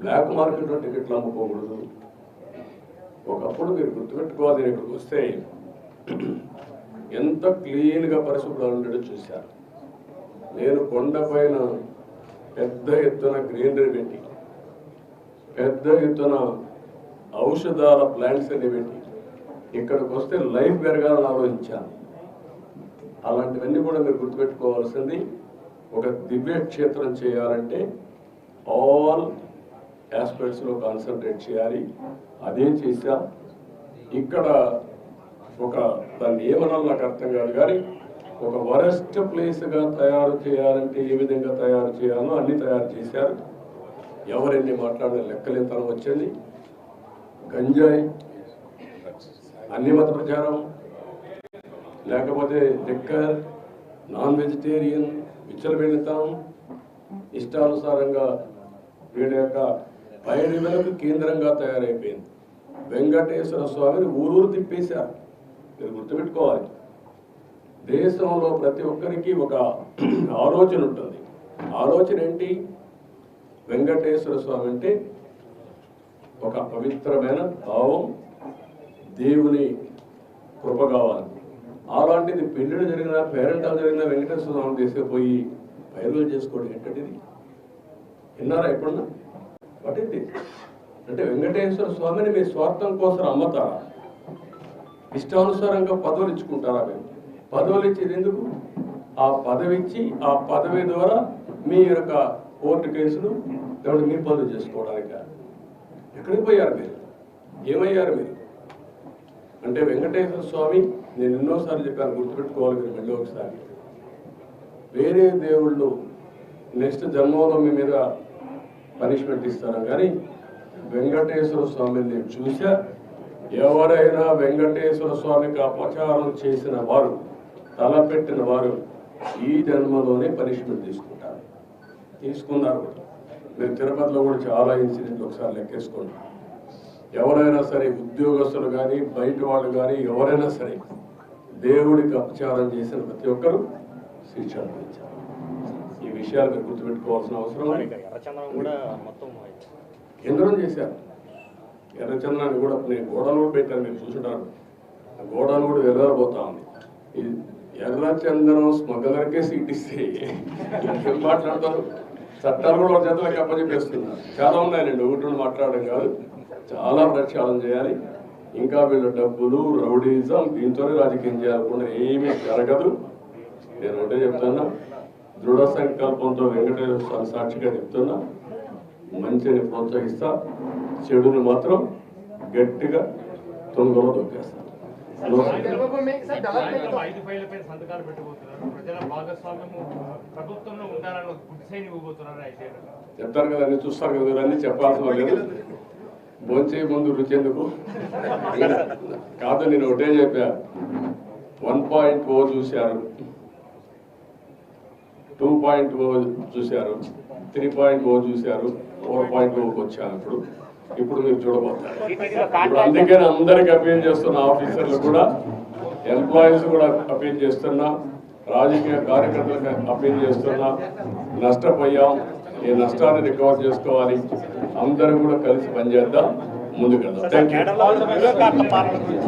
Black మార్కెట్లో టికెట్లు అమ్ముకోకూడదు. ఒకప్పుడు మీరు గుర్తుపెట్టుకోవాలి, ఇక్కడికి వస్తే ఎంత క్లీన్గా పరిశుభ్రంగా ఉండేదో చూశారు. నేను కొండపైన పెద్ద ఎత్తున గ్రీనరీ పెట్టి, పెద్ద ఎత్తున ఔషధాల ప్లాంట్స్ అన్ని పెట్టి ఇక్కడికి వస్తే లైఫ్ పెరగాలని ఆలోచించాను. అలాంటివన్నీ కూడా మీరు గుర్తుపెట్టుకోవాల్సింది. ఒక దివ్య క్షేత్రం చేయాలంటే ఆల్ ఆస్పెక్ట్స్లో కాన్సన్ట్రేట్ చేయాలి. అదే చేశాం. ఇక్కడ ఒక దాన్ని ఏమనాలి నాకు అర్థం కాదు, కానీ ఒక వరస్ట్ ప్లేస్గా తయారు చేయాలంటే ఏ విధంగా తయారు చేయాలో అన్నీ తయారు చేశారు. ఎవరెన్ని మాట్లాడిన లెక్కలేతనం వచ్చింది. గంజాయి, అన్ని మత ప్రచారం, లేకపోతే లిక్కర్, నాన్ వెజిటేరియన్, విచ్చలవిడితనం, ఇష్టానుసారంగా వీళ్ళ యొక్క పైరులకు కేంద్రంగా తయారైపోయింది. వెంకటేశ్వర స్వామిని ఊరూరు తిప్పేశారు. మీరు గుర్తుపెట్టుకోవాలి, దేశంలో ప్రతి ఒక్కరికి ఒక ఆలోచన ఉంటుంది. ఆలోచన ఏంటి? వెంకటేశ్వర స్వామి అంటే ఒక పవిత్రమైన భావం, దేవుని కృప కావాలి. అలాంటిది పెళ్ళిళ్ళు జరిగిన, పేరెంటాలు జరిగిన వెంకటేశ్వర స్వామి తీసుకుపోయి పైరులు చేసుకోవడం ఏంటంటే విన్నారా ఎప్పుడన్నా? వాటిది అంటే వెంకటేశ్వర స్వామిని మీ స్వార్థం కోసం అమ్మతారా? ఇష్టానుసారంగా పదవులు ఇచ్చుకుంటారా? మేము పదవులు ఇచ్చేది ఎందుకు? ఆ పదవి ఇచ్చి ఆ పదవి ద్వారా మీ యొక్క కోర్టు కేసులు లేకపోతే మీ పనులు చేసుకోవడానికి ఎక్కడికి పోయారు మీరు? ఏమయ్యారు మీరు? అంటే వెంకటేశ్వర స్వామి, నేను ఎన్నోసార్లు చెప్పాను, గుర్తుపెట్టుకోవాలి మీరు మళ్ళీ ఒకసారి. వేరే దేవుళ్ళు నెక్స్ట్ జన్మలో మీ మీద పనిష్మెంట్ ఇస్తారు, కానీ వెంకటేశ్వర స్వామిని నేను చూసా. ఎవరైనా వెంకటేశ్వర స్వామికి అపచారం చేసిన వారు, తలపెట్టిన వారు ఈ జన్మలోనే పనిష్మెంట్ తీసుకుంటారు. తీసుకున్నారు కూడా. మీరు తిరుపతిలో కూడా చాలా ఇన్సిడెంట్లు ఒకసారి లెక్కేసుకోండి. ఎవరైనా సరే, ఉద్యోగస్తులు కానీ బయట వాళ్ళు కానీ ఎవరైనా సరే, దేవుడికి అపచారం చేసిన ప్రతి ఒక్కరూ శిక్ష అనుభవించారు. ఈ విషయాలు మీరు గుర్తుపెట్టుకోవాల్సిన అవసరం. కేంద్రం చేశారు. ఎర్రచంద్రాన్ని కూడా నేను గోడలు కూడా పెట్టాను, మీరు చూసుంటారు. ఆ గోడలు కూడా ఎర్రబోతా ఉంది. ఈ ఎర్రచందనం స్మగ్లర్కే సీట్ ఇస్తే ఏం మాట్లాడతారు? చట్టాలు కూడా ఒక చేతులకు అప్పచెప్పేస్తున్నారు. చాలా ఉన్నాయండి, ఒకటి రెండు మాట్లాడడం కాదు, చాలా ప్రక్షాళన చేయాలి. ఇంకా వీళ్ళ డబ్బులు, రౌడీజం, దీంతోనే రాజకీయం చేయాలకుండా ఏమీ జరగదు. నేను ఒకటే చెప్తున్నా, దృఢ సంకల్పంతో వెంకటేశ్వర స్వామి సాక్షిగా చెప్తున్నా, మంచిని ప్రోత్సహిస్తా, చెడుని మాత్రం గట్టిగా తొందరలో దొక్కేస్తా. చెప్తారు కదా, అన్ని చూస్తారు కదా, అన్ని చెప్పాల్సిన లేదు. భోంచే ముందు రుచి ఎందుకు కాదు. నేను ఒకటే చెప్పా, 1.0 చూశారు, 2.0 చూశారు, 3.0 చూశారు, 4.0కి వచ్చాను. ఇప్పుడు మీరు చూడబోతారు. ఇప్పుడు అందుకని అందరికి అపీల్ చేస్తున్న, ఆఫీసర్లు కూడా, ఎంప్లాయీస్ కూడా అపీల్ చేస్తున్నా, రాజకీయ కార్యకర్తలకు అపీల్ చేస్తున్నా. నష్టపోయాం, ఈ నష్టాన్ని రికవర్ చేసుకోవాలి. అందరూ కూడా కలిసి పనిచేద్దాం, ముందుకెళ్దాం. Thank you.